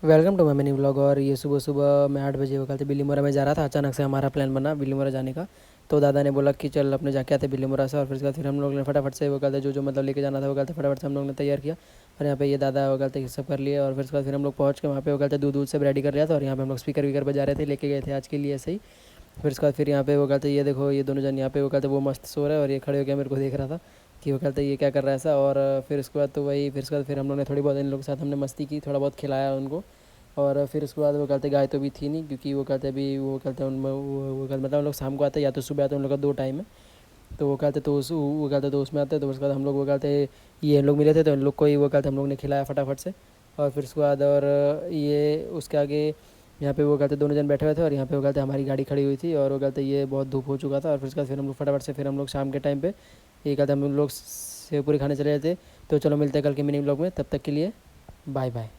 Welcome to my mini vlog. और ये सुबह सुबह मैं 8 बजे वो कहते बिल्लीमोरा में जा रहा था। अचानक से हमारा प्लान बना बिल्लीमोरा जाने का। तो दादा ने बोला कि चल अपने जाके आते बिल्लीमोरा से। और फिर उसके बाद फिर हम लोग ने फटाफट से वो कहते जो जो मतलब लेके जाना था वो कहते फटाफट से हम लोग ने तैयार किया। और यहाँ पे ये दादा वो कहते सब कर लिए। और फिर उसके बाद फिर हम लोग पहुँच के वहाँ पे वो कहते दूध दूध से रेडी कर लिया था। और यहाँ पे हम लोग स्पीकर वीकर बजा रहे थे, लेके गए थे आज के लिए ऐसे ही। फिर उसके बाद फिर यहाँ पे वो कहते ये देखो ये दोनों जन यहाँ पे वो कहते वो मस्त सो रहा है। और ये खड़े होकर मेरे को देख रहा था कि वो कहते ये क्या कर रहा है ऐसा। और फिर उसके बाद तो वही फिर उसके बाद फिर हम लोग ने थोड़ी बहुत इन लोगों के साथ हमने मस्ती की, थोड़ा बहुत खिलाया उनको। और फिर उसके बाद वो कहते गाय तो भी थी नहीं, क्योंकि वो कहते अभी वो कहते उन वो कहते मतलब हम लोग शाम को आते या तो सुबह आते, उन लोग का 2 टाइम है। तो वो कहते तो उस वो कहते तो उसमें आते। तो उसके बाद हम लोग वो कहते ये हम लोग मिले थे तो इन लोग को ही वो कहते हम लोग ने खिलाया फटाफट से। और फिर उसके बाद और ये उसके आगे यहाँ पे वो कहते दोनों जन बैठे हुए थे। और यहाँ पे वो कहते हमारी गाड़ी खड़ी हुई थी। और वो कहते ये बहुत धूप हो चुका था। और फिर उसके बाद फिर हम लोग फटाफट से फिर हम लोग शाम के टाइम पे ये कहते हम लोग सेव पूरी खाने चले जाते। तो चलो मिलते हैं कल के मिनी ब्लॉग में, तब तक के लिए बाय बाय।